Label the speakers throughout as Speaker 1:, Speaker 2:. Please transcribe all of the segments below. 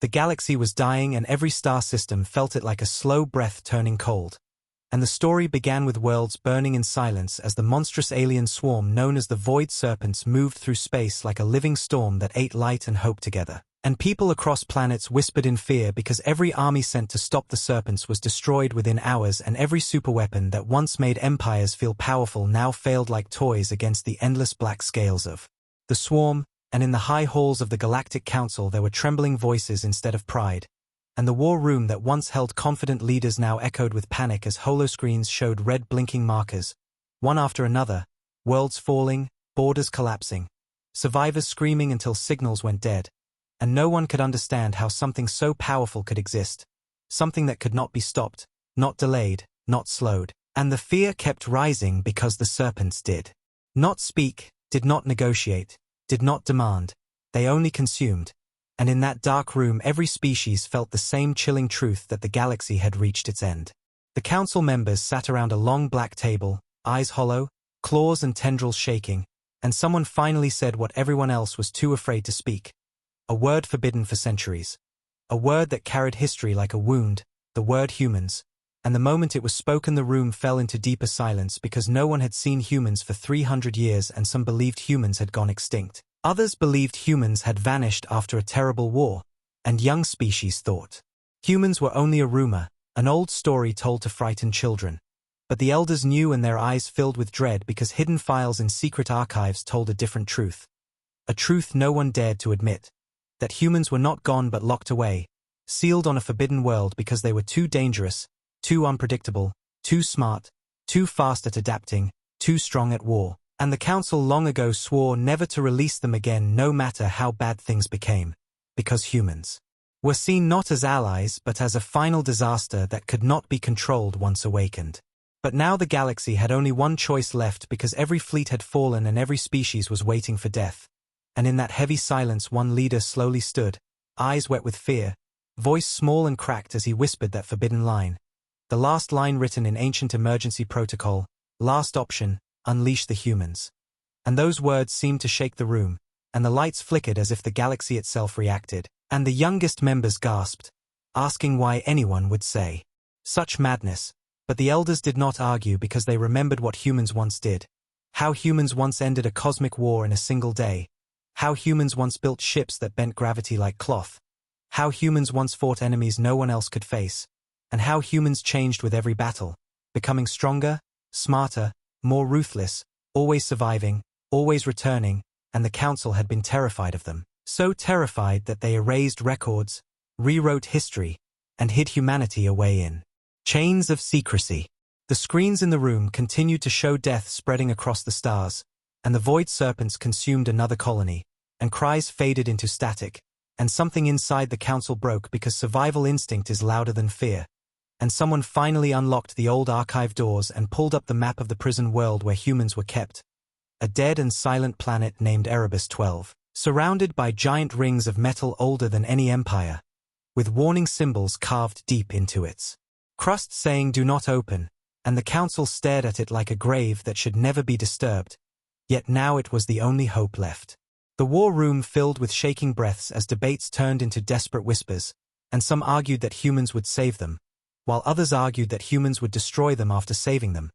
Speaker 1: The galaxy was dying and every star system felt it like a slow breath turning cold. And the story began with worlds burning in silence as the monstrous alien swarm known as the Void Serpents moved through space like a living storm that ate light and hope together. And people across planets whispered in fear because every army sent to stop the serpents was destroyed within hours, and every superweapon that once made empires feel powerful now failed like toys against the endless black scales of the swarm. And in the high halls of the Galactic Council there were trembling voices instead of pride. And the war room that once held confident leaders now echoed with panic as holoscreens showed red blinking markers, one after another, worlds falling, borders collapsing, survivors screaming until signals went dead. And no one could understand how something so powerful could exist, something that could not be stopped, not delayed, not slowed. And the fear kept rising because the serpents did not speak, did not negotiate, did not demand, they only consumed. And in that dark room every species felt the same chilling truth that the galaxy had reached its end. The council members sat around a long black table, eyes hollow, claws and tendrils shaking, and someone finally said what everyone else was too afraid to speak. A word forbidden for centuries. A word that carried history like a wound, the word humans. And the moment it was spoken the room fell into deeper silence because no one had seen humans for 300 years and some believed humans had gone extinct. Others believed humans had vanished after a terrible war, and young species thought humans were only a rumor, an old story told to frighten children. But the elders knew and their eyes filled with dread because hidden files in secret archives told a different truth. A truth no one dared to admit. That humans were not gone but locked away, sealed on a forbidden world because they were too dangerous, too unpredictable, too smart, too fast at adapting, too strong at war. And the council long ago swore never to release them again no matter how bad things became, because humans were seen not as allies but as a final disaster that could not be controlled once awakened. But now the galaxy had only one choice left because every fleet had fallen and every species was waiting for death. And in that heavy silence one leader slowly stood, eyes wet with fear, voice small and cracked as he whispered that forbidden line. The last line written in ancient emergency protocol, last option, unleash the humans. And those words seemed to shake the room, and the lights flickered as if the galaxy itself reacted, and the youngest members gasped, asking why anyone would say such madness. But the elders did not argue because they remembered what humans once did, how humans once ended a cosmic war in a single day, how humans once built ships that bent gravity like cloth, how humans once fought enemies no one else could face, and how humans changed with every battle, becoming stronger, smarter, more ruthless, always surviving, always returning, and the council had been terrified of them. So terrified that they erased records, rewrote history, and hid humanity away in chains of secrecy. The screens in the room continued to show death spreading across the stars, and the Void Serpents consumed another colony, and cries faded into static, and something inside the council broke because survival instinct is louder than fear. And someone finally unlocked the old archive doors and pulled up the map of the prison world where humans were kept. A dead and silent planet named Erebus 12, surrounded by giant rings of metal older than any empire, with warning symbols carved deep into its crust saying do not open, and the council stared at it like a grave that should never be disturbed. Yet now it was the only hope left. The war room filled with shaking breaths as debates turned into desperate whispers, and some argued that humans would save them, while others argued that humans would destroy them after saving them.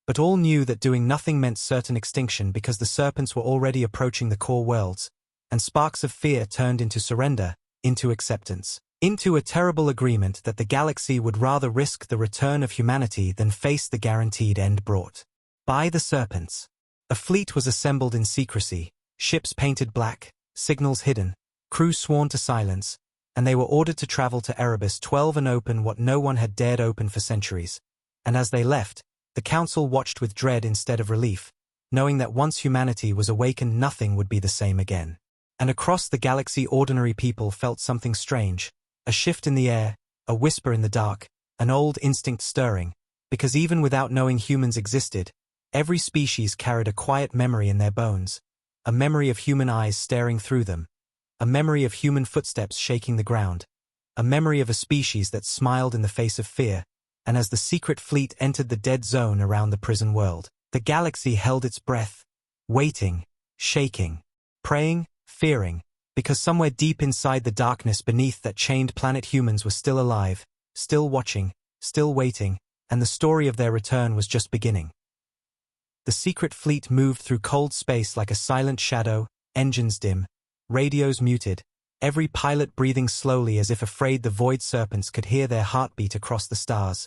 Speaker 1: But all knew that doing nothing meant certain extinction because the serpents were already approaching the core worlds, and sparks of fear turned into surrender, into acceptance, into a terrible agreement that the galaxy would rather risk the return of humanity than face the guaranteed end brought by the serpents. A fleet was assembled in secrecy, ships painted black, signals hidden, crews sworn to silence, and they were ordered to travel to Erebus 12 and open what no one had dared open for centuries. And as they left, the council watched with dread instead of relief, knowing that once humanity was awakened nothing would be the same again. And across the galaxy ordinary people felt something strange, a shift in the air, a whisper in the dark, an old instinct stirring, because even without knowing humans existed, every species carried a quiet memory in their bones, a memory of human eyes staring through them, a memory of human footsteps shaking the ground, a memory of a species that smiled in the face of fear. And as the secret fleet entered the dead zone around the prison world, the galaxy held its breath, waiting, shaking, praying, fearing, Because somewhere deep inside the darkness beneath that chained planet humans were still alive, still watching, still waiting, and the story of their return was just beginning. The secret fleet moved through cold space like a silent shadow, engines dim, radios muted, every pilot breathing slowly as if afraid the void serpents could hear their heartbeat across the stars.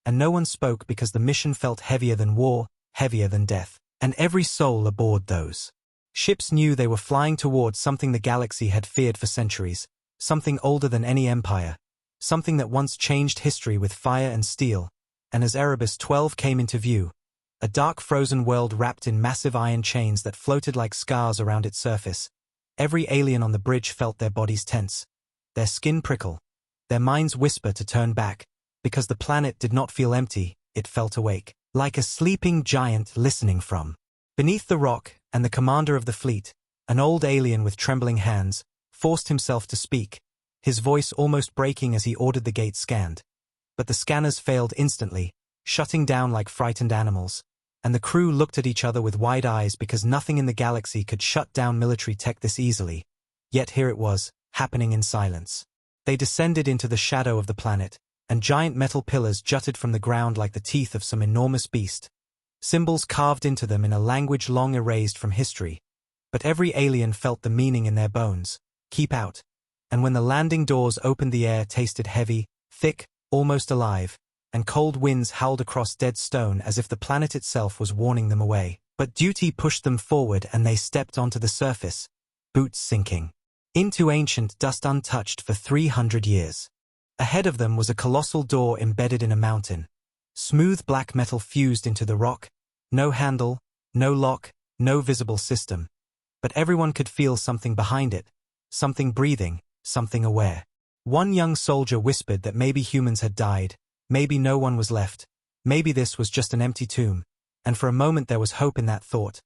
Speaker 1: And no one spoke because the mission felt heavier than war, heavier than death. And every soul aboard those ships knew they were flying towards something the galaxy had feared for centuries, something older than any empire, something that once changed history with fire and steel. And as Erebus 12 came into view, a dark frozen world wrapped in massive iron chains that floated like scars around its surface, every alien on the bridge felt their bodies tense, their skin prickle, their minds whisper to turn back, because the planet did not feel empty, it felt awake, like a sleeping giant listening from beneath the rock. And the commander of the fleet, an old alien with trembling hands, forced himself to speak, his voice almost breaking as he ordered the gate scanned. But the scanners failed instantly, shutting down like frightened animals, and the crew looked at each other with wide eyes because nothing in the galaxy could shut down military tech this easily. Yet here it was, happening in silence. They descended into the shadow of the planet, and giant metal pillars jutted from the ground like the teeth of some enormous beast. Symbols carved into them in a language long erased from history. But every alien felt the meaning in their bones. Keep out. And when the landing doors opened, the air tasted heavy, thick, almost alive, and cold winds howled across dead stone as if the planet itself was warning them away. But duty pushed them forward and they stepped onto the surface, boots sinking into ancient dust untouched for 300 years. Ahead of them was a colossal door embedded in a mountain. Smooth black metal fused into the rock, no handle, no lock, no visible system. But everyone could feel something behind it, something breathing, something aware. One young soldier whispered that maybe humans had died, maybe no one was left, maybe this was just an empty tomb, and for a moment there was hope in that thought,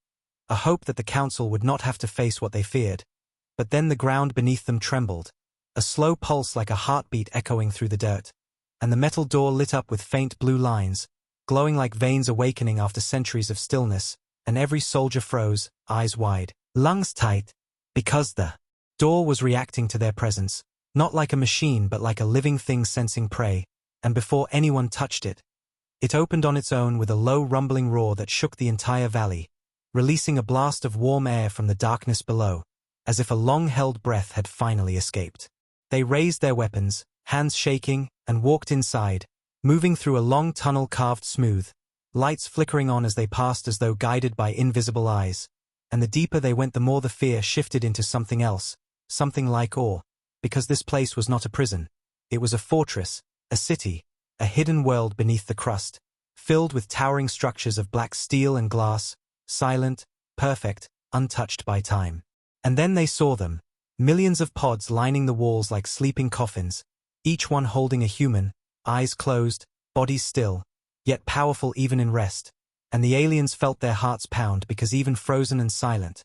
Speaker 1: a hope that the council would not have to face what they feared. But then the ground beneath them trembled, a slow pulse like a heartbeat echoing through the dirt, and the metal door lit up with faint blue lines, glowing like veins awakening after centuries of stillness, and every soldier froze, eyes wide, lungs tight, because the door was reacting to their presence, not like a machine but like a living thing sensing prey, and before anyone touched it, it opened on its own with a low rumbling roar that shook the entire valley, releasing a blast of warm air from the darkness below, as if a long-held breath had finally escaped. They raised their weapons, hands shaking, and walked inside, moving through a long tunnel carved smooth, lights flickering on as they passed as though guided by invisible eyes. And the deeper they went the more the fear shifted into something else, something like awe, because this place was not a prison. It was a fortress, a city, a hidden world beneath the crust, filled with towering structures of black steel and glass, silent, perfect, untouched by time. And then they saw them, millions of pods lining the walls like sleeping coffins, each one holding a human, eyes closed, bodies still, yet powerful even in rest. And the aliens felt their hearts pound because even frozen and silent,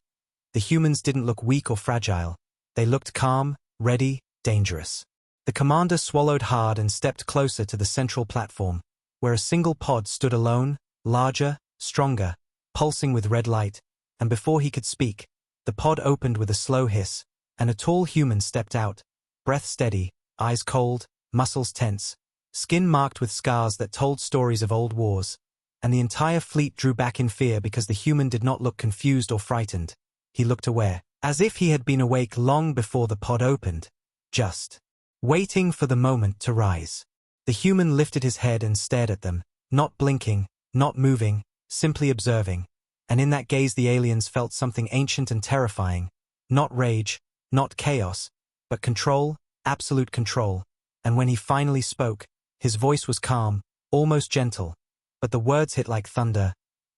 Speaker 1: the humans didn't look weak or fragile. They looked calm, ready, dangerous. The commander swallowed hard and stepped closer to the central platform, where a single pod stood alone, larger, stronger, pulsing with red light, and before he could speak, the pod opened with a slow hiss, and a tall human stepped out, breath steady, eyes cold, muscles tense, skin marked with scars that told stories of old wars. And the entire fleet drew back in fear because the human did not look confused or frightened. He looked aware, as if he had been awake long before the pod opened, just waiting for the moment to rise. The human lifted his head and stared at them, not blinking, not moving, simply observing. And in that gaze the aliens felt something ancient and terrifying, not rage, not chaos, but control, absolute control. And when he finally spoke, his voice was calm, almost gentle. But the words hit like thunder.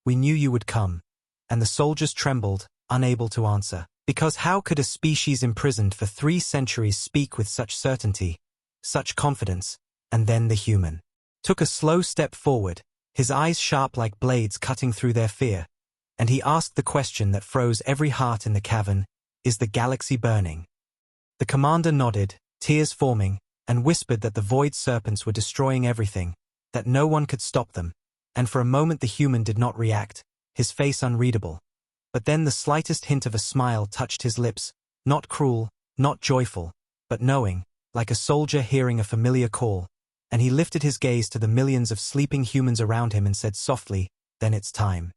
Speaker 1: "We knew you would come." And the soldiers trembled, unable to answer. Because how could a species imprisoned for 3 centuries speak with such certainty, such confidence? And then the human took a slow step forward, his eyes sharp like blades cutting through their fear. And he asked the question that froze every heart in the cavern, "Is the galaxy burning?" The commander nodded, tears forming, and whispered that the void serpents were destroying everything, that no one could stop them. And for a moment the human did not react, his face unreadable. But then the slightest hint of a smile touched his lips, not cruel, not joyful, but knowing, like a soldier hearing a familiar call, and he lifted his gaze to the millions of sleeping humans around him and said softly, "Then it's time."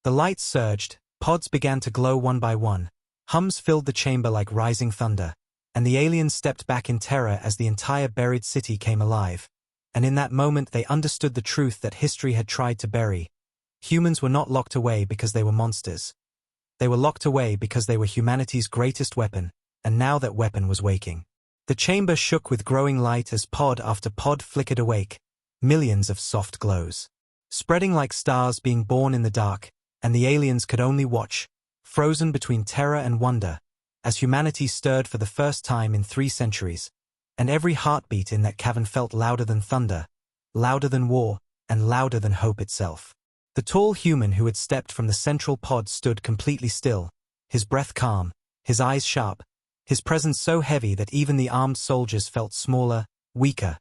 Speaker 1: The lights surged, pods began to glow one by one, hums filled the chamber like rising thunder, and the aliens stepped back in terror as the entire buried city came alive. And in that moment they understood the truth that history had tried to bury. Humans were not locked away because they were monsters. They were locked away because they were humanity's greatest weapon, and now that weapon was waking. The chamber shook with growing light as pod after pod flickered awake, millions of soft glows, spreading like stars being born in the dark, and the aliens could only watch, frozen between terror and wonder, as humanity stirred for the first time in 3 centuries, and every heartbeat in that cavern felt louder than thunder, louder than war, and louder than hope itself. The tall human who had stepped from the central pod stood completely still, his breath calm, his eyes sharp, his presence so heavy that even the armed soldiers felt smaller, weaker,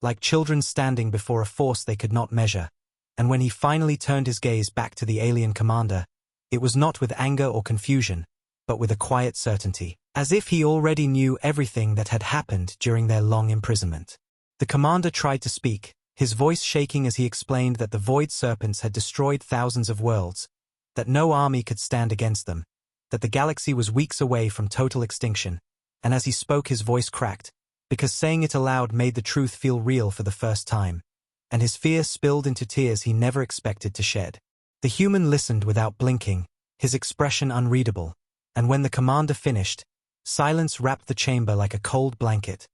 Speaker 1: like children standing before a force they could not measure. And when he finally turned his gaze back to the alien commander, it was not with anger or confusion, but with a quiet certainty, as if he already knew everything that had happened during their long imprisonment. The commander tried to speak, his voice shaking as he explained that the void serpents had destroyed thousands of worlds, that no army could stand against them, that the galaxy was weeks away from total extinction, and as he spoke his voice cracked, because saying it aloud made the truth feel real for the first time, and his fear spilled into tears he never expected to shed. The human listened without blinking, his expression unreadable, and when the commander finished, silence wrapped the chamber like a cold blanket,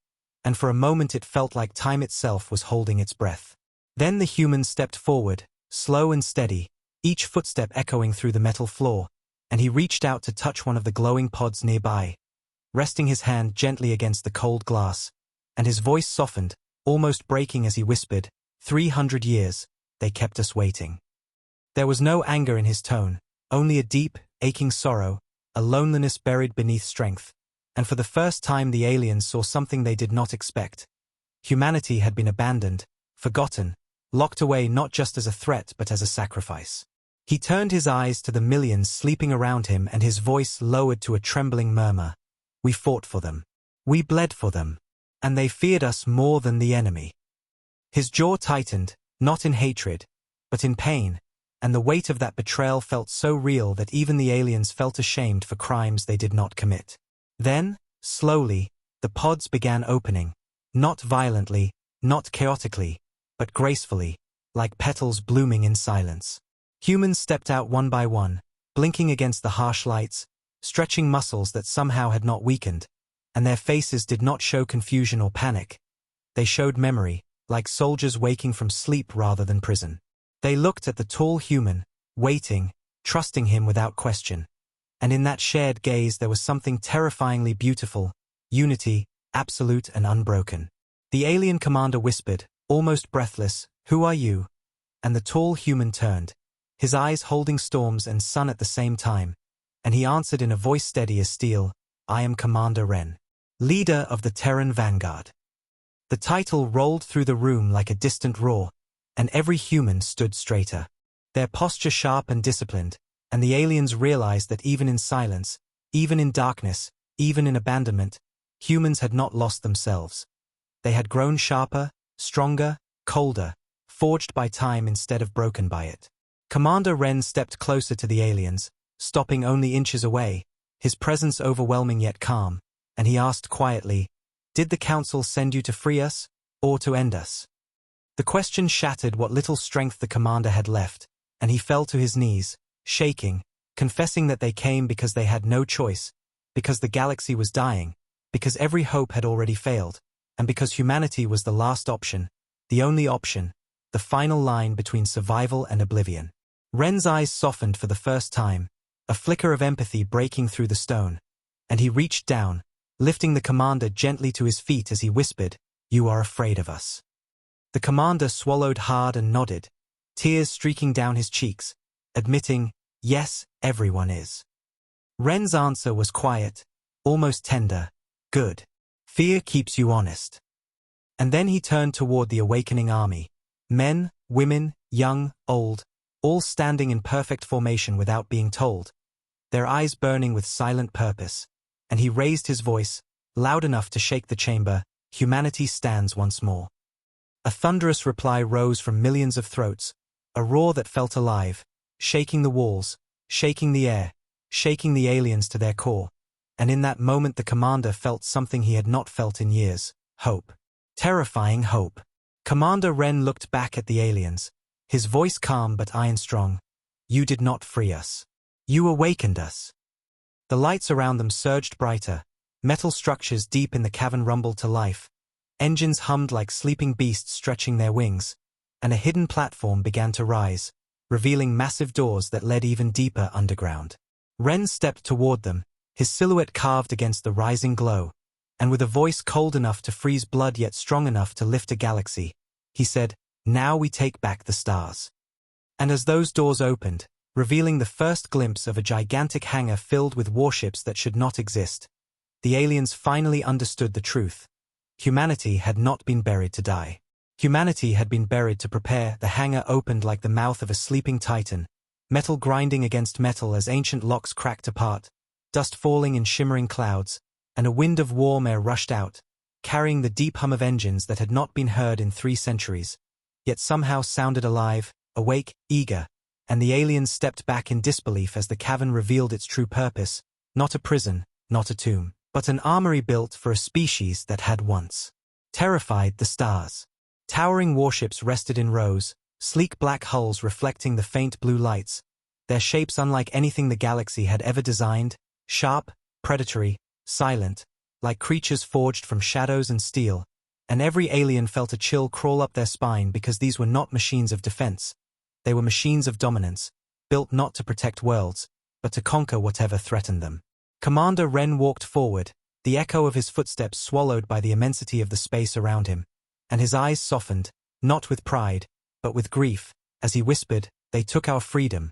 Speaker 1: and for a moment it felt like time itself was holding its breath. Then the human stepped forward, slow and steady, each footstep echoing through the metal floor, and he reached out to touch one of the glowing pods nearby, resting his hand gently against the cold glass, and his voice softened, almost breaking as he whispered, 300 years, they kept us waiting. There was no anger in his tone, only a deep, aching sorrow, a loneliness buried beneath strength, and for the first time the aliens saw something they did not expect. Humanity had been abandoned, forgotten, locked away not just as a threat but as a sacrifice. He turned his eyes to the millions sleeping around him and his voice lowered to a trembling murmur. We fought for them. We bled for them. And they feared us more than the enemy. His jaw tightened, not in hatred, but in pain, and the weight of that betrayal felt so real that even the aliens felt ashamed for crimes they did not commit. Then, slowly, the pods began opening, not violently, not chaotically, but gracefully, like petals blooming in silence. Humans stepped out one by one, blinking against the harsh lights, stretching muscles that somehow had not weakened, and their faces did not show confusion or panic. They showed memory, like soldiers waking from sleep rather than prison. They looked at the tall human, waiting, trusting him without question. And in that shared gaze there was something terrifyingly beautiful, unity, absolute and unbroken. The alien commander whispered, almost breathless, "Who are you?" And the tall human turned, his eyes holding storms and sun at the same time, and he answered in a voice steady as steel, "I am Commander Wren, leader of the Terran Vanguard." The title rolled through the room like a distant roar, and every human stood straighter, their posture sharp and disciplined, and the aliens realized that even in silence, even in darkness, even in abandonment, humans had not lost themselves. They had grown sharper, stronger, colder, forged by time instead of broken by it. Commander Wren stepped closer to the aliens, stopping only inches away, his presence overwhelming yet calm, and he asked quietly, "Did the Council send you to free us, or to end us?" The question shattered what little strength the commander had left, and he fell to his knees, shaking, confessing that they came because they had no choice, because the galaxy was dying, because every hope had already failed, and because humanity was the last option, the only option, the final line between survival and oblivion. Wren's eyes softened for the first time, a flicker of empathy breaking through the stone, and he reached down, lifting the commander gently to his feet as he whispered, "You are afraid of us." The commander swallowed hard and nodded, tears streaking down his cheeks, admitting, "Yes, everyone is." Wren's answer was quiet, almost tender, "Good. Fear keeps you honest." And then he turned toward the awakening army, men, women, young, old, all standing in perfect formation without being told, their eyes burning with silent purpose, and he raised his voice, loud enough to shake the chamber, "Humanity stands once more." A thunderous reply rose from millions of throats, a roar that felt alive, shaking the walls, shaking the air, shaking the aliens to their core. And in that moment the commander felt something he had not felt in years: hope. Terrifying hope. Commander Wren looked back at the aliens, his voice calm but iron-strong. "You did not free us. You awakened us." The lights around them surged brighter, metal structures deep in the cavern rumbled to life, engines hummed like sleeping beasts stretching their wings, and a hidden platform began to rise, revealing massive doors that led even deeper underground. Wren stepped toward them, his silhouette carved against the rising glow, and with a voice cold enough to freeze blood yet strong enough to lift a galaxy, he said, "Now we take back the stars." And as those doors opened, revealing the first glimpse of a gigantic hangar filled with warships that should not exist, the aliens finally understood the truth. Humanity had not been buried to die. Humanity had been buried to prepare. The hangar opened like the mouth of a sleeping titan, metal grinding against metal as ancient locks cracked apart, dust falling in shimmering clouds, and a wind of warm air rushed out, carrying the deep hum of engines that had not been heard in 3 centuries, yet somehow sounded alive, awake, eager, and the aliens stepped back in disbelief as the cavern revealed its true purpose: not a prison, not a tomb, but an armory built for a species that had once terrified the stars. Towering warships rested in rows, sleek black hulls reflecting the faint blue lights, their shapes unlike anything the galaxy had ever designed, sharp, predatory, silent, like creatures forged from shadows and steel, and every alien felt a chill crawl up their spine because these were not machines of defense. They were machines of dominance, built not to protect worlds, but to conquer whatever threatened them. Commander Wren walked forward, the echo of his footsteps swallowed by the immensity of the space around him, and his eyes softened, not with pride, but with grief, as he whispered, "They took our freedom,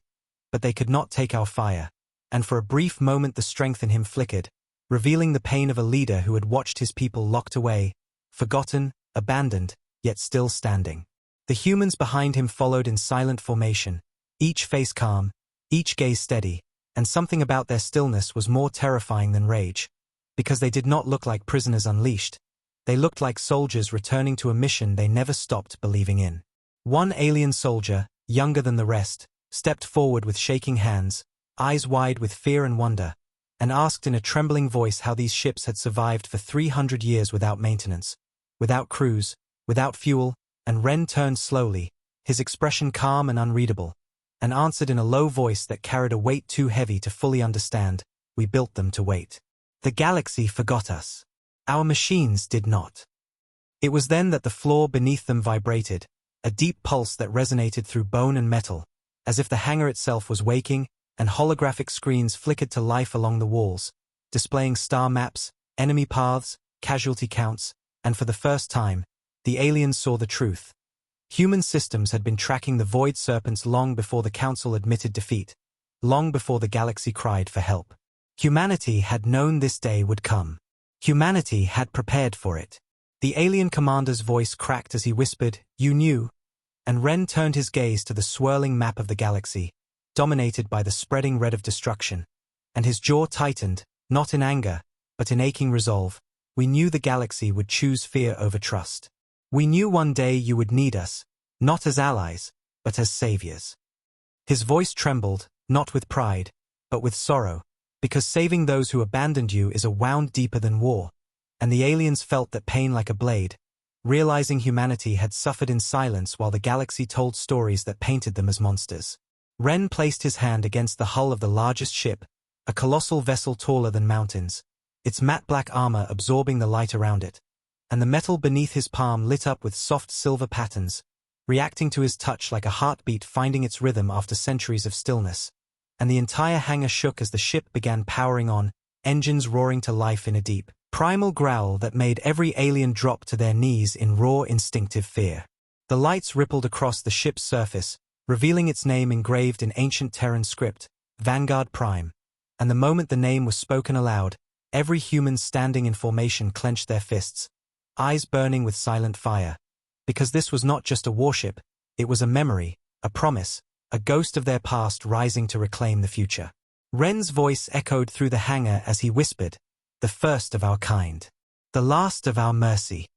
Speaker 1: but they could not take our fire." And for a brief moment the strength in him flickered, revealing the pain of a leader who had watched his people locked away, forgotten, abandoned, yet still standing. The humans behind him followed in silent formation, each face calm, each gaze steady, and something about their stillness was more terrifying than rage, because they did not look like prisoners unleashed. They looked like soldiers returning to a mission they never stopped believing in. One alien soldier, younger than the rest, stepped forward with shaking hands, eyes wide with fear and wonder, and asked in a trembling voice how these ships had survived for 300 years without maintenance, without crews, without fuel. And Wren turned slowly, his expression calm and unreadable, and answered in a low voice that carried a weight too heavy to fully understand: "We built them to wait. The galaxy forgot us. Our machines did not." It was then that the floor beneath them vibrated, a deep pulse that resonated through bone and metal, as if the hangar itself was waking, and holographic screens flickered to life along the walls, displaying star maps, enemy paths, casualty counts, and for the first time, the aliens saw the truth. Human systems had been tracking the void serpents long before the Council admitted defeat, long before the galaxy cried for help. Humanity had known this day would come. Humanity had prepared for it. The alien commander's voice cracked as he whispered, "You knew," and Wren turned his gaze to the swirling map of the galaxy, dominated by the spreading red of destruction, and his jaw tightened, not in anger, but in aching resolve. "We knew the galaxy would choose fear over trust. We knew one day you would need us, not as allies, but as saviors." His voice trembled, not with pride, but with sorrow, because saving those who abandoned you is a wound deeper than war, and the aliens felt that pain like a blade, realizing humanity had suffered in silence while the galaxy told stories that painted them as monsters. Wren placed his hand against the hull of the largest ship, a colossal vessel taller than mountains, its matte black armor absorbing the light around it, and the metal beneath his palm lit up with soft silver patterns, reacting to his touch like a heartbeat finding its rhythm after centuries of stillness. And the entire hangar shook as the ship began powering on, engines roaring to life in a deep, primal growl that made every alien drop to their knees in raw instinctive fear. The lights rippled across the ship's surface, revealing its name engraved in ancient Terran script, Vanguard Prime, and the moment the name was spoken aloud, every human standing in formation clenched their fists, eyes burning with silent fire, because this was not just a warship, it was a memory, a promise, a ghost of their past rising to reclaim the future. Wren's voice echoed through the hangar as he whispered, the first of our kind. The last of our mercy.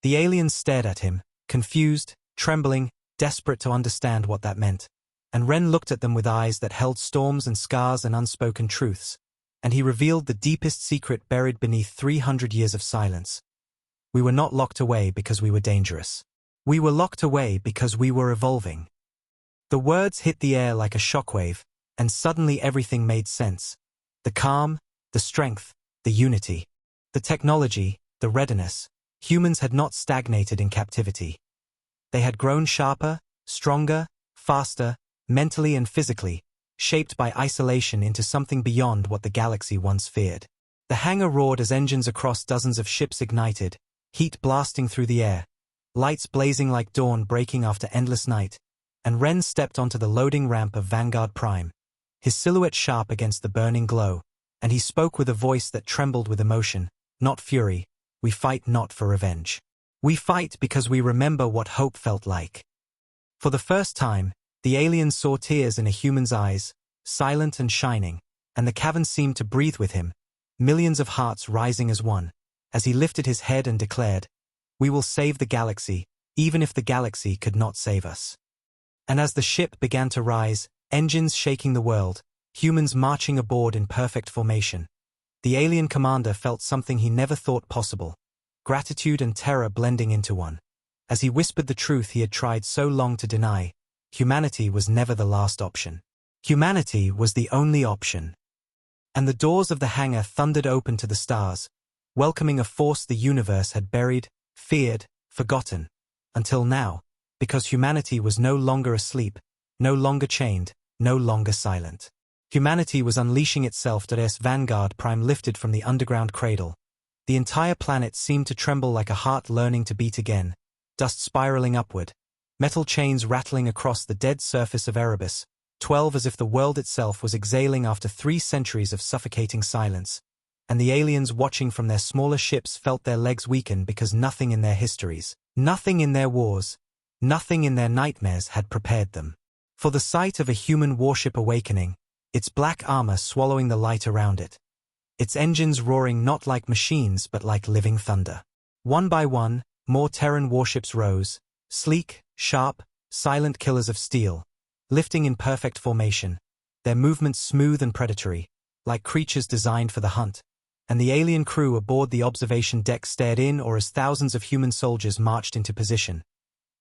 Speaker 1: The aliens stared at him, confused, trembling, desperate to understand what that meant. And Ren looked at them with eyes that held storms and scars and unspoken truths. And he revealed the deepest secret buried beneath 300 years of silence. We were not locked away because we were dangerous. We were locked away because we were evolving. The words hit the air like a shockwave, and suddenly everything made sense. The calm, the strength, the unity. The technology, the readiness. Humans had not stagnated in captivity. They had grown sharper, stronger, faster, mentally and physically, shaped by isolation into something beyond what the galaxy once feared. The hangar roared as engines across dozens of ships ignited, heat blasting through the air, lights blazing like dawn breaking after endless night, and Ren stepped onto the loading ramp of Vanguard Prime, his silhouette sharp against the burning glow, and he spoke with a voice that trembled with emotion, not fury. We fight not for revenge. We fight because we remember what hope felt like. For the first time, the aliens saw tears in a human's eyes, silent and shining, and the cavern seemed to breathe with him, millions of hearts rising as one, as he lifted his head and declared, "We will save the galaxy, even if the galaxy could not save us." And as the ship began to rise, engines shaking the world, humans marching aboard in perfect formation, the alien commander felt something he never thought possible, gratitude and terror blending into one. As he whispered the truth he had tried so long to deny, humanity was never the last option. Humanity was the only option. And the doors of the hangar thundered open to the stars, welcoming a force the universe had buried, feared, forgotten, until now, because humanity was no longer asleep, no longer chained, no longer silent. Humanity was unleashing itself as Vanguard Prime lifted from the underground cradle. The entire planet seemed to tremble like a heart learning to beat again, dust spiraling upward, metal chains rattling across the dead surface of Erebus, 12 as if the world itself was exhaling after 3 centuries of suffocating silence, and the aliens watching from their smaller ships felt their legs weaken because nothing in their histories, nothing in their wars, nothing in their nightmares had prepared them for the sight of a human warship awakening, its black armor swallowing the light around it, its engines roaring not like machines but like living thunder. One by one, more Terran warships rose, sleek, sharp, silent killers of steel, lifting in perfect formation, their movements smooth and predatory, like creatures designed for the hunt, and the alien crew aboard the observation deck stared in or as thousands of human soldiers marched into position,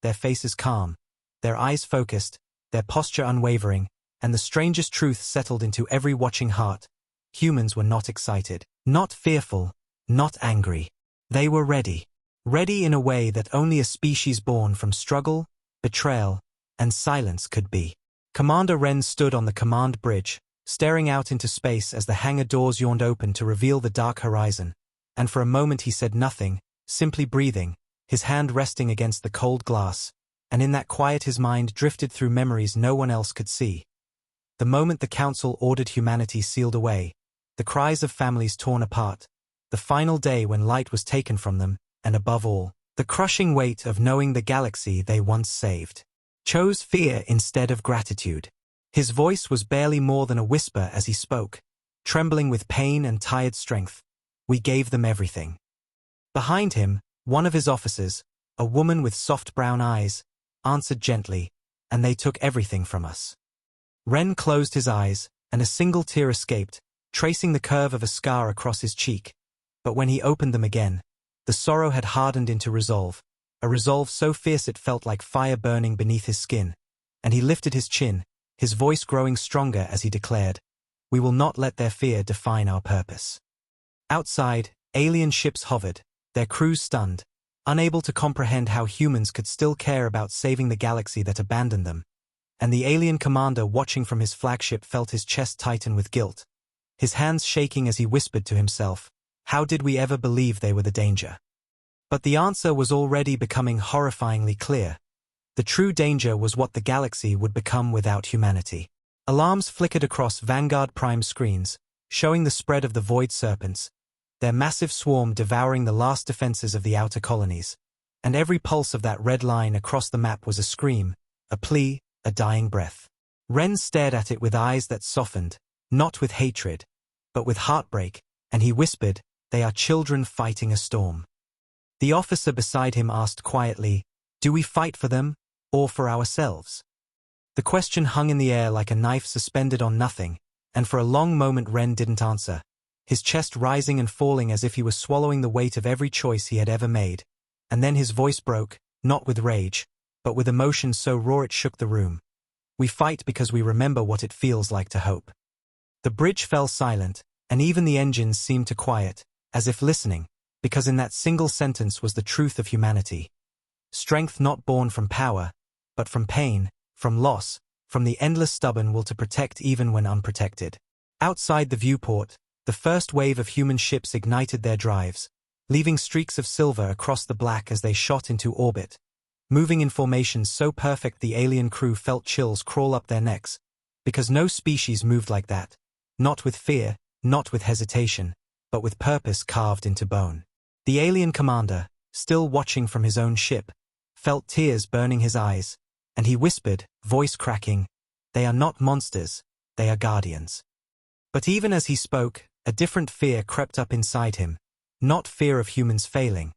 Speaker 1: their faces calm, their eyes focused, their posture unwavering, and the strangest truth settled into every watching heart. Humans were not excited, not fearful, not angry. They were ready. Ready in a way that only a species born from struggle, betrayal, and silence could be. Commander Ren stood on the command bridge, staring out into space as the hangar doors yawned open to reveal the dark horizon, and for a moment he said nothing, simply breathing, his hand resting against the cold glass, and in that quiet his mind drifted through memories no one else could see. The moment the Council ordered humanity sealed away, the cries of families torn apart, the final day when light was taken from them, and above all, the crushing weight of knowing the galaxy they once saved chose fear instead of gratitude. His voice was barely more than a whisper as he spoke, trembling with pain and tired strength. We gave them everything. Behind him, one of his officers, a woman with soft brown eyes, answered gently, and they took everything from us. Ren closed his eyes, and a single tear escaped, tracing the curve of a scar across his cheek. But when he opened them again, the sorrow had hardened into resolve, a resolve so fierce it felt like fire burning beneath his skin, and he lifted his chin, his voice growing stronger as he declared, "We will not let their fear define our purpose." Outside, alien ships hovered, their crews stunned, unable to comprehend how humans could still care about saving the galaxy that abandoned them, and the alien commander watching from his flagship felt his chest tighten with guilt, his hands shaking as he whispered to himself, "How did we ever believe they were the danger?" But the answer was already becoming horrifyingly clear. The true danger was what the galaxy would become without humanity. Alarms flickered across Vanguard Prime screens, showing the spread of the Void Serpents, their massive swarm devouring the last defenses of the outer colonies, and every pulse of that red line across the map was a scream, a plea, a dying breath. Ren stared at it with eyes that softened, not with hatred, but with heartbreak, and he whispered, "They are children fighting a storm." The officer beside him asked quietly, "Do we fight for them, or for ourselves?" The question hung in the air like a knife suspended on nothing, and for a long moment Ren didn't answer, his chest rising and falling as if he was swallowing the weight of every choice he had ever made. And then his voice broke, not with rage, but with emotion so raw it shook the room. "We fight because we remember what it feels like to hope." The bridge fell silent, and even the engines seemed to quiet, as if listening, because in that single sentence was the truth of humanity. Strength not born from power, but from pain, from loss, from the endless stubborn will to protect even when unprotected. Outside the viewport, the first wave of human ships ignited their drives, leaving streaks of silver across the black as they shot into orbit, moving in formations so perfect the alien crew felt chills crawl up their necks, because no species moved like that, not with fear, not with hesitation, but with purpose carved into bone. The alien commander, still watching from his own ship, felt tears burning his eyes, and he whispered, voice cracking, "They are not monsters, they are guardians." But even as he spoke, a different fear crept up inside him, not fear of humans failing,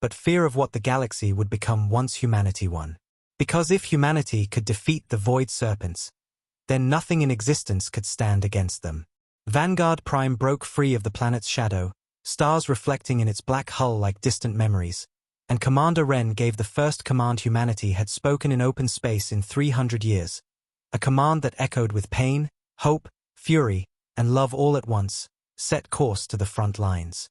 Speaker 1: but fear of what the galaxy would become once humanity won. Because if humanity could defeat the void serpents, then nothing in existence could stand against them. Vanguard Prime broke free of the planet's shadow, stars reflecting in its black hull like distant memories, and Commander Ren gave the first command humanity had spoken in open space in 300 years, a command that echoed with pain, hope, fury, and love all at once, set course to the front lines.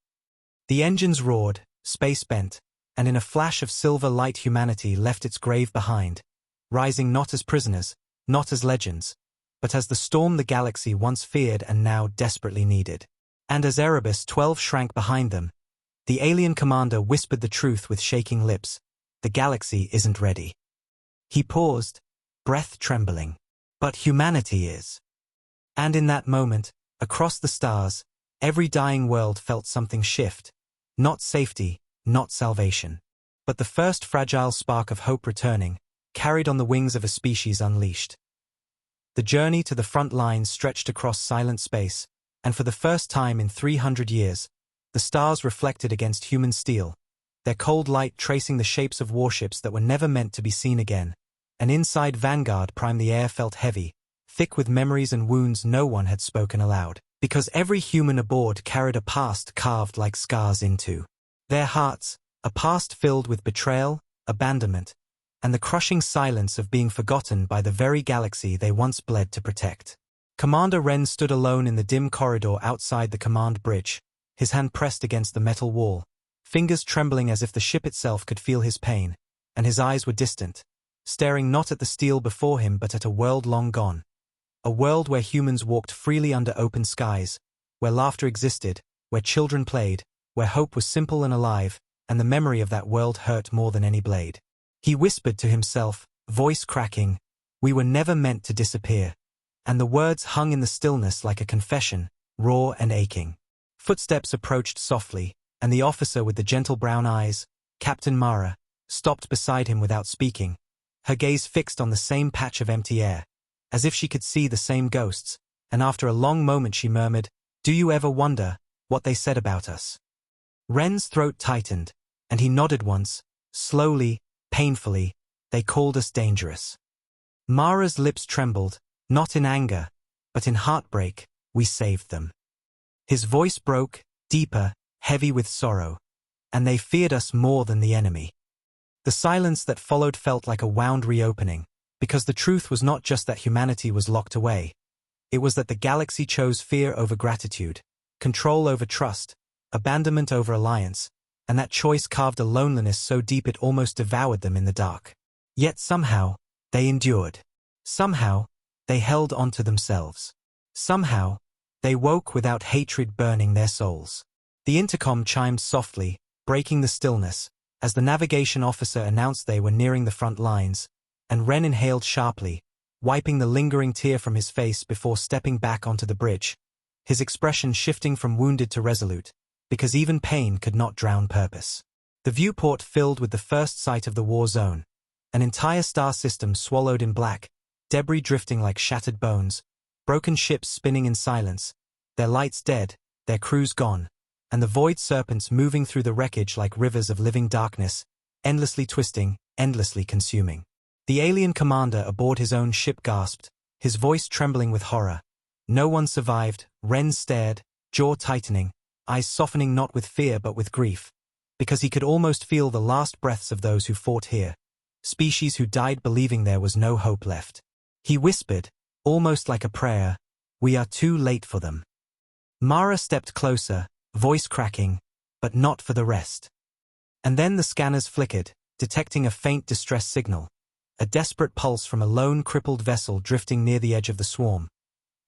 Speaker 1: The engines roared, space bent, and in a flash of silver light humanity left its grave behind, rising not as prisoners, not as legends, but as the storm the galaxy once feared and now desperately needed. And as Erebus 12 shrank behind them, the alien commander whispered the truth with shaking lips, "The galaxy isn't ready." He paused, breath trembling. "But humanity is." And in that moment, across the stars, every dying world felt something shift, not safety, not salvation, but the first fragile spark of hope returning, carried on the wings of a species unleashed. The journey to the front lines stretched across silent space, and for the first time in 300 years, the stars reflected against human steel, their cold light tracing the shapes of warships that were never meant to be seen again, and inside Vanguard Prime the air felt heavy, thick with memories and wounds no one had spoken aloud, because every human aboard carried a past carved like scars into their hearts, a past filled with betrayal, abandonment, and the crushing silence of being forgotten by the very galaxy they once bled to protect. Commander Ren stood alone in the dim corridor outside the command bridge, his hand pressed against the metal wall, fingers trembling as if the ship itself could feel his pain, and his eyes were distant, staring not at the steel before him but at a world long gone. A world where humans walked freely under open skies, where laughter existed, where children played, where hope was simple and alive, and the memory of that world hurt more than any blade. He whispered to himself, voice cracking, "We were never meant to disappear." And the words hung in the stillness like a confession, raw and aching. Footsteps approached softly, and the officer with the gentle brown eyes, Captain Mara, stopped beside him without speaking, her gaze fixed on the same patch of empty air, as if she could see the same ghosts, and after a long moment she murmured, "Do you ever wonder what they said about us?" Ren's throat tightened, and he nodded once, slowly, painfully. "They called us dangerous." Mara's lips trembled, not in anger, but in heartbreak. "We saved them." His voice broke, deeper, heavy with sorrow. "And they feared us more than the enemy." The silence that followed felt like a wound reopening, because the truth was not just that humanity was locked away. It was that the galaxy chose fear over gratitude, control over trust, abandonment over alliance, and that choice carved a loneliness so deep it almost devoured them in the dark. Yet somehow, they endured. Somehow, they held on to themselves. Somehow, they woke without hatred burning their souls. The intercom chimed softly, breaking the stillness, as the navigation officer announced they were nearing the front lines, and Ren inhaled sharply, wiping the lingering tear from his face before stepping back onto the bridge, his expression shifting from wounded to resolute, because even pain could not drown purpose. The viewport filled with the first sight of the war zone, an entire star system swallowed in black, debris drifting like shattered bones, broken ships spinning in silence, their lights dead, their crews gone, and the void serpents moving through the wreckage like rivers of living darkness, endlessly twisting, endlessly consuming. The alien commander aboard his own ship gasped, his voice trembling with horror. No one survived. Ren stared, jaw tightening, eyes softening not with fear but with grief, because he could almost feel the last breaths of those who fought here, species who died believing there was no hope left. He whispered, almost like a prayer, "We are too late for them." Mara stepped closer, voice cracking, but not for the rest. And then the scanners flickered, detecting a faint distress signal, a desperate pulse from a lone crippled vessel drifting near the edge of the swarm.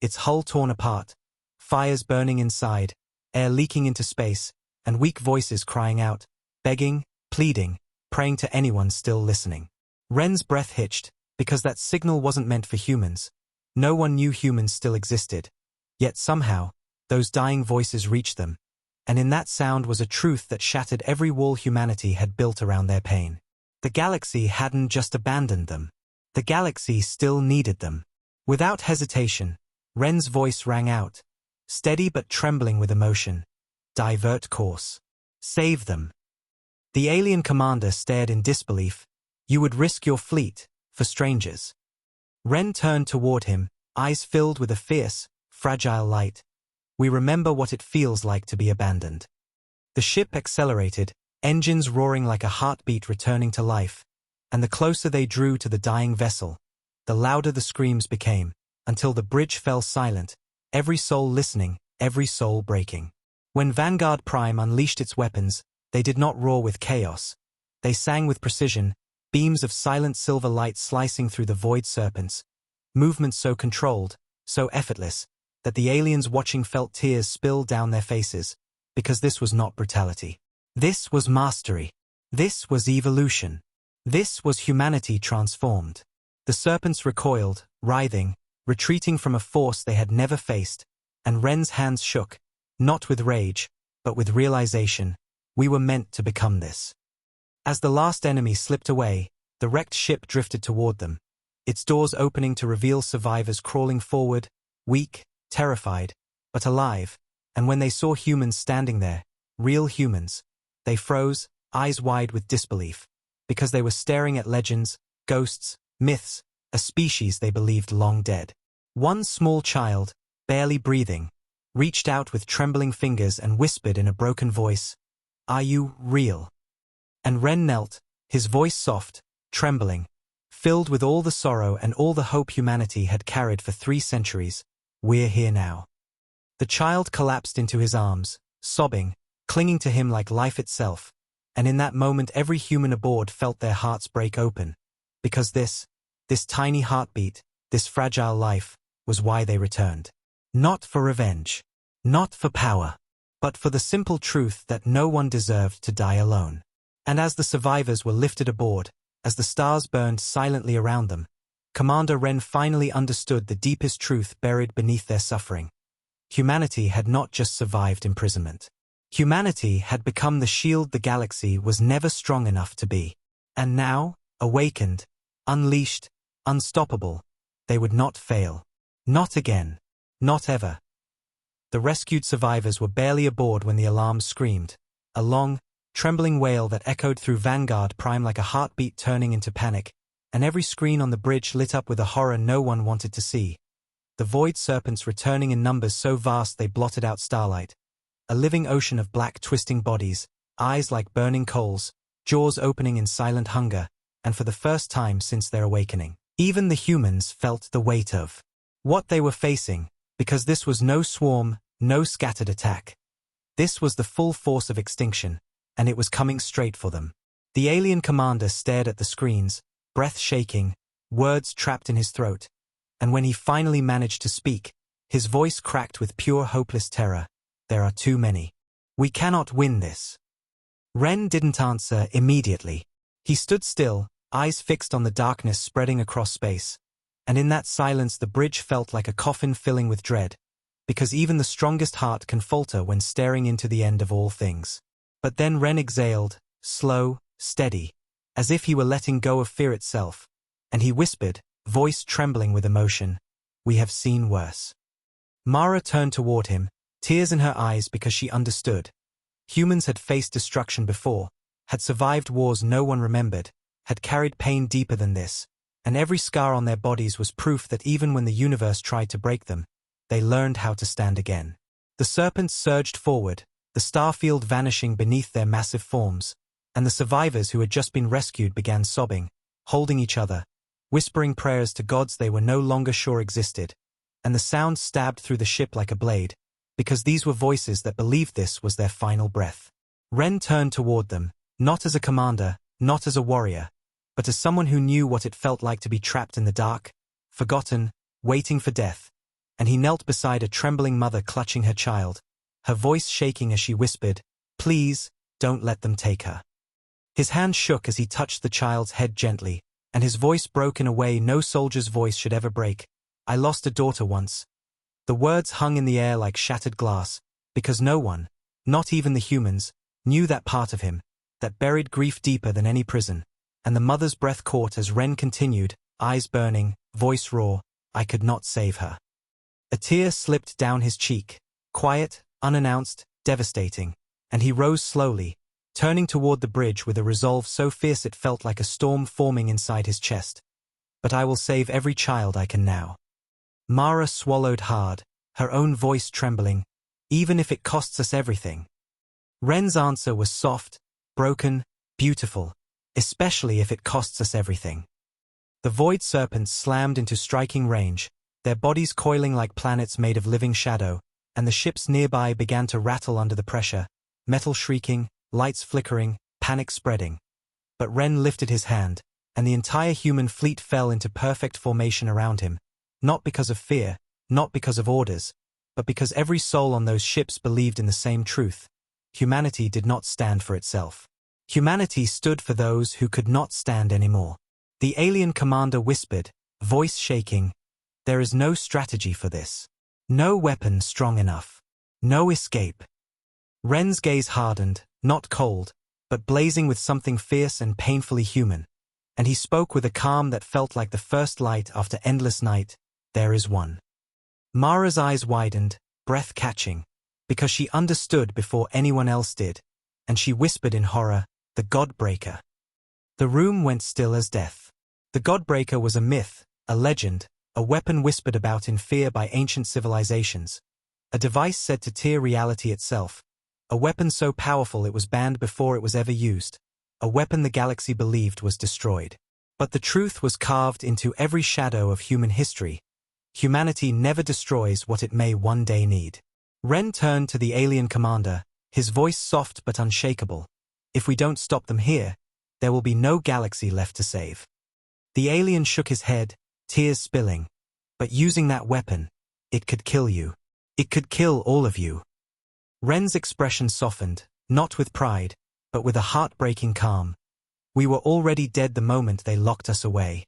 Speaker 1: Its hull torn apart, fires burning inside, air leaking into space, and weak voices crying out, begging, pleading, praying to anyone still listening. Ren's breath hitched, because that signal wasn't meant for humans. No one knew humans still existed. Yet somehow, those dying voices reached them, and in that sound was a truth that shattered every wall humanity had built around their pain. The galaxy hadn't just abandoned them. The galaxy still needed them. Without hesitation, Ren's voice rang out, steady but trembling with emotion. Divert course. Save them. The alien commander stared in disbelief. You would risk your fleet, for strangers. Ren turned toward him, eyes filled with a fierce, fragile light. We remember what it feels like to be abandoned. The ship accelerated, engines roaring like a heartbeat returning to life, and the closer they drew to the dying vessel, the louder the screams became, until the bridge fell silent, every soul listening, every soul breaking. When Vanguard Prime unleashed its weapons, they did not roar with chaos. They sang with precision, beams of silent silver light slicing through the void serpents, movements so controlled, so effortless, that the aliens watching felt tears spill down their faces, because this was not brutality. This was mastery. This was evolution. This was humanity transformed. The serpents recoiled, writhing, retreating from a force they had never faced, and Ren's hands shook, not with rage, but with realization. We were meant to become this. As the last enemy slipped away, the wrecked ship drifted toward them, its doors opening to reveal survivors crawling forward, weak, terrified, but alive, and when they saw humans standing there, real humans, they froze, eyes wide with disbelief, because they were staring at legends, ghosts, myths, a species they believed long dead. One small child, barely breathing, reached out with trembling fingers and whispered in a broken voice, "Are you real?" And Ren knelt, his voice soft, trembling, filled with all the sorrow and all the hope humanity had carried for 3 centuries. We're here now. The child collapsed into his arms, sobbing, clinging to him like life itself, and in that moment every human aboard felt their hearts break open, because this tiny heartbeat, this fragile life, was why they returned. Not for revenge, not for power, but for the simple truth that no one deserved to die alone. And as the survivors were lifted aboard, as the stars burned silently around them, Commander Ren finally understood the deepest truth buried beneath their suffering. Humanity had not just survived imprisonment. Humanity had become the shield the galaxy was never strong enough to be. And now, awakened, unleashed, unstoppable, they would not fail. Not again. Not ever. The rescued survivors were barely aboard when the alarm screamed, a long, trembling wail that echoed through Vanguard Prime like a heartbeat turning into panic, and every screen on the bridge lit up with a horror no one wanted to see. The void serpents returning in numbers so vast they blotted out starlight. A living ocean of black twisting bodies, eyes like burning coals, jaws opening in silent hunger, and for the first time since their awakening, even the humans felt the weight of what they were facing, because this was no swarm, no scattered attack. This was the full force of extinction, and it was coming straight for them. The alien commander stared at the screens, breath shaking, words trapped in his throat, and when he finally managed to speak, his voice cracked with pure hopeless terror. There are too many. We cannot win this. Ren didn't answer immediately. He stood still, eyes fixed on the darkness spreading across space, and in that silence the bridge felt like a coffin filling with dread, because even the strongest heart can falter when staring into the end of all things. But then Ren exhaled, slow, steady, as if he were letting go of fear itself, and he whispered, voice trembling with emotion, "We have seen worse." Mara turned toward him, tears in her eyes because she understood. Humans had faced destruction before, had survived wars no one remembered, had carried pain deeper than this, and every scar on their bodies was proof that even when the universe tried to break them, they learned how to stand again. The serpents surged forward, the starfield vanishing beneath their massive forms, and the survivors who had just been rescued began sobbing, holding each other, whispering prayers to gods they were no longer sure existed, and the sound stabbed through the ship like a blade, because these were voices that believed this was their final breath. Ren turned toward them, not as a commander, not as a warrior, but as someone who knew what it felt like to be trapped in the dark, forgotten, waiting for death, and he knelt beside a trembling mother clutching her child, her voice shaking as she whispered, "Please, don't let them take her." His hand shook as he touched the child's head gently, and his voice broke in a way no soldier's voice should ever break. "I lost a daughter once." The words hung in the air like shattered glass, because no one, not even the humans, knew that part of him, that buried grief deeper than any prison, and the mother's breath caught as Ren continued, eyes burning, voice raw, "I could not save her." A tear slipped down his cheek, quiet, unannounced, devastating, and he rose slowly, turning toward the bridge with a resolve so fierce it felt like a storm forming inside his chest. "But I will save every child I can now." Mara swallowed hard, her own voice trembling, "Even if it costs us everything." Ren's answer was soft, broken, beautiful, "Especially if it costs us everything." The void serpents slammed into striking range, their bodies coiling like planets made of living shadow, and the ships nearby began to rattle under the pressure, metal shrieking, lights flickering, panic spreading. But Ren lifted his hand, and the entire human fleet fell into perfect formation around him, not because of fear, not because of orders, but because every soul on those ships believed in the same truth. Humanity did not stand for itself. Humanity stood for those who could not stand anymore. The alien commander whispered, voice shaking, "There is no strategy for this. No weapon strong enough. No escape." Ren's gaze hardened, not cold, but blazing with something fierce and painfully human, and he spoke with a calm that felt like the first light after endless night, "There is one." Mara's eyes widened, breath catching, because she understood before anyone else did, and she whispered in horror, "The Godbreaker." The room went still as death. The Godbreaker was a myth, a legend, a weapon whispered about in fear by ancient civilizations, a device said to tear reality itself, a weapon so powerful it was banned before it was ever used, a weapon the galaxy believed was destroyed. But the truth was carved into every shadow of human history. Humanity never destroys what it may one day need. Ren turned to the alien commander, his voice soft but unshakable. "If we don't stop them here, there will be no galaxy left to save." The alien shook his head, tears spilling. "But using that weapon, it could kill you. It could kill all of you." Ren's expression softened, not with pride, but with a heartbreaking calm. "We were already dead the moment they locked us away."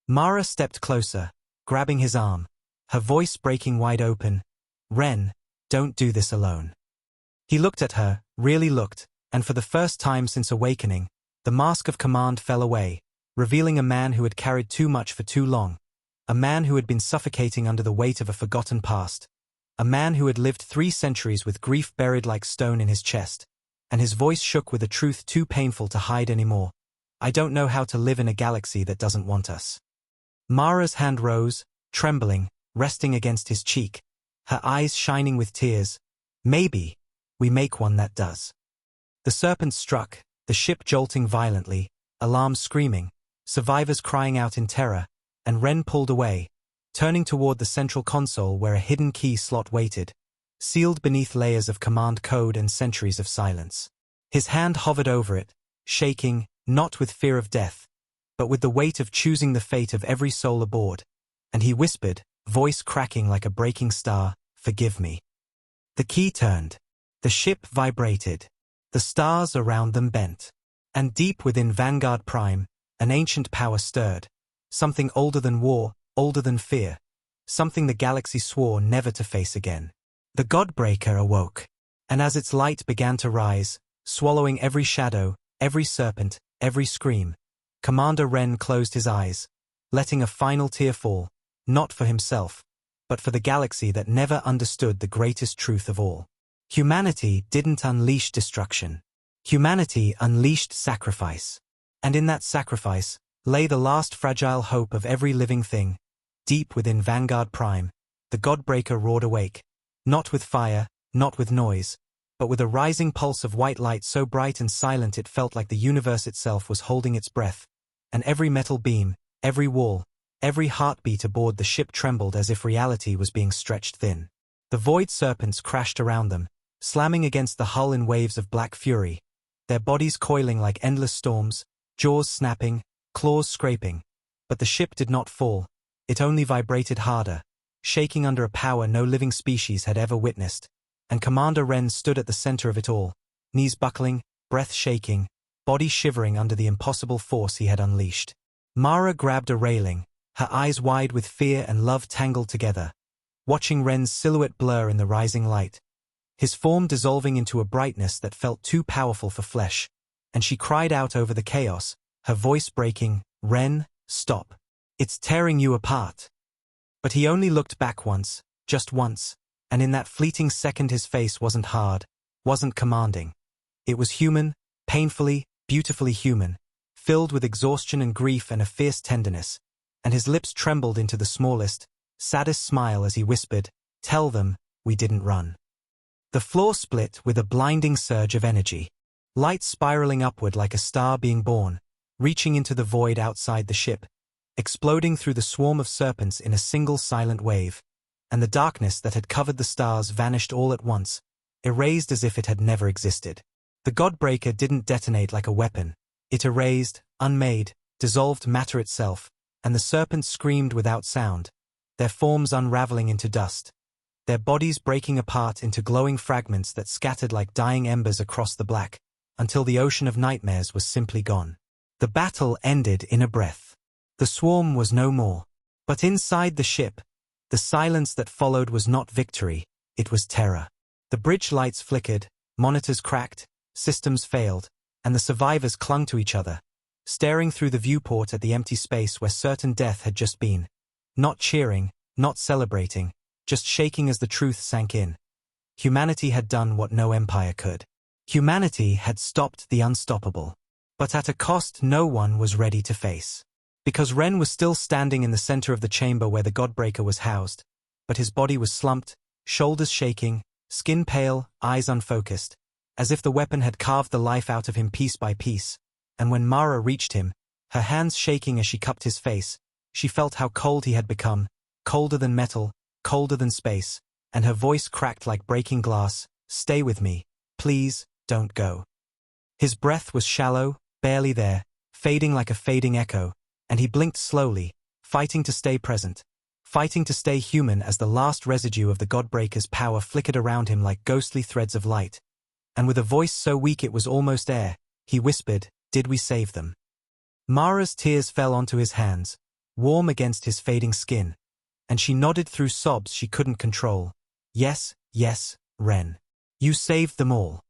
Speaker 1: Mara stepped closer, grabbing his arm, her voice breaking wide open. "Ren, don't do this alone." He looked at her, really looked, and for the first time since awakening, the mask of command fell away, revealing a man who had carried too much for too long, a man who had been suffocating under the weight of a forgotten past, a man who had lived 3 centuries with grief buried like stone in his chest, and his voice shook with a truth too painful to hide anymore. "I don't know how to live in a galaxy that doesn't want us." Mara's hand rose, trembling, resting against his cheek, her eyes shining with tears. "Maybe we make one that does." The serpent struck, the ship jolting violently, alarms screaming, survivors crying out in terror, and Ren pulled away, turning toward the central console where a hidden key slot waited, sealed beneath layers of command code and centuries of silence. His hand hovered over it, shaking, not with fear of death, but with the weight of choosing the fate of every soul aboard, and he whispered, voice cracking like a breaking star, "Forgive me." The key turned. The ship vibrated. The stars around them bent. And deep within Vanguard Prime, an ancient power stirred. Something older than war, older than fear. Something the galaxy swore never to face again. The Godbreaker awoke. And as its light began to rise, swallowing every shadow, every serpent, every scream, Commander Ren closed his eyes, letting a final tear fall, not for himself, but for the galaxy that never understood the greatest truth of all. Humanity didn't unleash destruction. Humanity unleashed sacrifice. And in that sacrifice lay the last fragile hope of every living thing. Deep within Vanguard Prime, the Godbreaker roared awake. Not with fire, not with noise, but with a rising pulse of white light so bright and silent it felt like the universe itself was holding its breath. And every metal beam, every wall, every heartbeat aboard the ship trembled as if reality was being stretched thin. The void serpents crashed around them, slamming against the hull in waves of black fury, their bodies coiling like endless storms, jaws snapping, claws scraping. But the ship did not fall, it only vibrated harder, shaking under a power no living species had ever witnessed. And Commander Wren stood at the center of it all, knees buckling, breath shaking, body shivering under the impossible force he had unleashed. Mara grabbed a railing, her eyes wide with fear and love tangled together, watching Wren's silhouette blur in the rising light, his form dissolving into a brightness that felt too powerful for flesh, and she cried out over the chaos, her voice breaking, "Wren, stop. It's tearing you apart." But he only looked back once, just once, and in that fleeting second his face wasn't hard, wasn't commanding. It was human, painfully, beautifully human, filled with exhaustion and grief and a fierce tenderness, and his lips trembled into the smallest, saddest smile as he whispered, "Tell them, we didn't run." The floor split with a blinding surge of energy, light spiraling upward like a star being born, reaching into the void outside the ship, exploding through the swarm of serpents in a single silent wave, and the darkness that had covered the stars vanished all at once, erased as if it had never existed. The Godbreaker didn't detonate like a weapon. It erased, unmade, dissolved matter itself, and the serpents screamed without sound, their forms unraveling into dust, their bodies breaking apart into glowing fragments that scattered like dying embers across the black, until the ocean of nightmares was simply gone. The battle ended in a breath. The swarm was no more. But inside the ship, the silence that followed was not victory, it was terror. The bridge lights flickered, monitors cracked, systems failed, and the survivors clung to each other, staring through the viewport at the empty space where certain death had just been. Not cheering, not celebrating, just shaking as the truth sank in. Humanity had done what no empire could. Humanity had stopped the unstoppable. But at a cost no one was ready to face. Because Wren was still standing in the center of the chamber where the Godbreaker was housed, but his body was slumped, shoulders shaking, skin pale, eyes unfocused, as if the weapon had carved the life out of him piece by piece. And when Mara reached him, her hands shaking as she cupped his face, she felt how cold he had become, colder than metal, colder than space, and her voice cracked like breaking glass, "Stay with me, please, don't go." His breath was shallow, barely there, fading like a fading echo, and he blinked slowly, fighting to stay present, fighting to stay human as the last residue of the Godbreaker's power flickered around him like ghostly threads of light. And with a voice so weak it was almost air, he whispered, "Did we save them?" Mara's tears fell onto his hands, warm against his fading skin, and she nodded through sobs she couldn't control. "Yes, yes, Wren. You saved them all."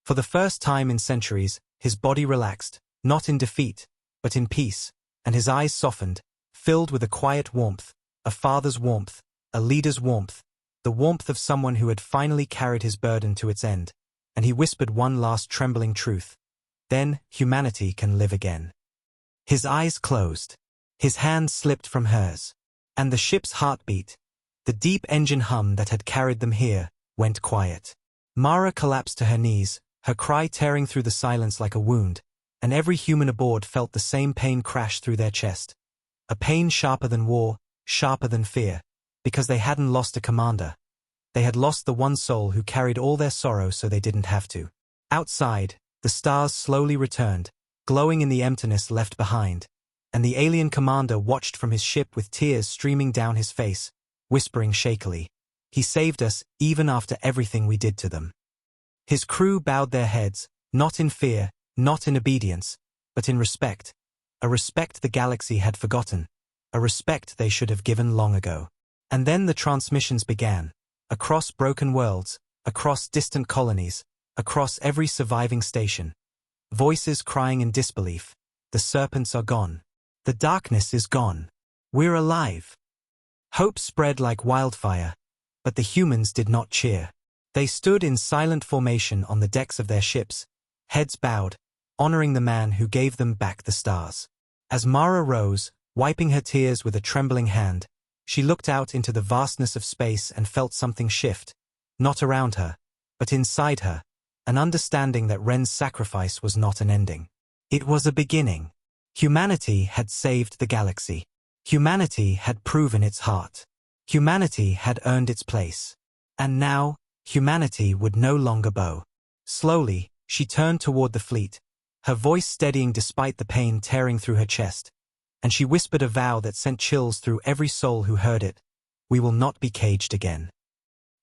Speaker 1: For the first time in centuries, his body relaxed, not in defeat, but in peace, and his eyes softened, filled with a quiet warmth, a father's warmth, a leader's warmth, the warmth of someone who had finally carried his burden to its end, and he whispered one last trembling truth. "Then, humanity can live again." His eyes closed. His hand slipped from hers. And the ship's heartbeat, the deep engine hum that had carried them here, went quiet. Mara collapsed to her knees, her cry tearing through the silence like a wound, and every human aboard felt the same pain crash through their chest. A pain sharper than war, sharper than fear, because they hadn't lost a commander. They had lost the one soul who carried all their sorrow so they didn't have to. Outside, the stars slowly returned, glowing in the emptiness left behind, and the alien commander watched from his ship with tears streaming down his face, whispering shakily, "He saved us even after everything we did to them." His crew bowed their heads, not in fear, not in obedience, but in respect, a respect the galaxy had forgotten, a respect they should have given long ago. And then the transmissions began, across broken worlds, across distant colonies, across every surviving station. Voices crying in disbelief, "The serpents are gone. The darkness is gone. We're alive." Hope spread like wildfire, but the humans did not cheer. They stood in silent formation on the decks of their ships, heads bowed, honoring the man who gave them back the stars. As Mara rose, wiping her tears with a trembling hand, she looked out into the vastness of space and felt something shift, not around her, but inside her, an understanding that Ren's sacrifice was not an ending. It was a beginning. Humanity had saved the galaxy. Humanity had proven its heart. Humanity had earned its place. And now, humanity would no longer bow. Slowly, she turned toward the fleet, her voice steadying despite the pain tearing through her chest, and she whispered a vow that sent chills through every soul who heard it. We will not be caged again.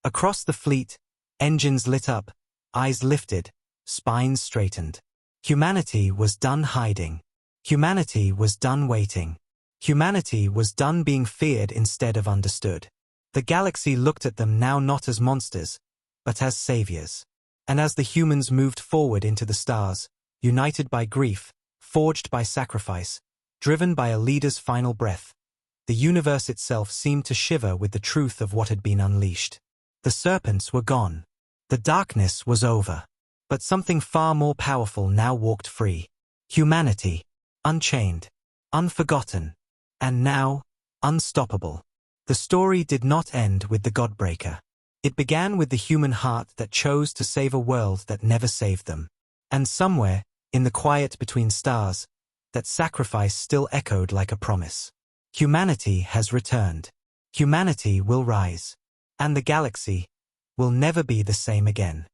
Speaker 1: Across the fleet, engines lit up, eyes lifted, spines straightened. Humanity was done hiding. Humanity was done waiting. Humanity was done being feared instead of understood. The galaxy looked at them now not as monsters, but as saviors. And as the humans moved forward into the stars, united by grief, forged by sacrifice, driven by a leader's final breath, the universe itself seemed to shiver with the truth of what had been unleashed. The serpents were gone. The darkness was over. But something far more powerful now walked free. Humanity, unchained, unforgotten, and now, unstoppable. The story did not end with the Godbreaker. It began with the human heart that chose to save a world that never saved them. And somewhere, in the quiet between stars, that sacrifice still echoed like a promise. Humanity has returned. Humanity will rise. And the galaxy will never be the same again.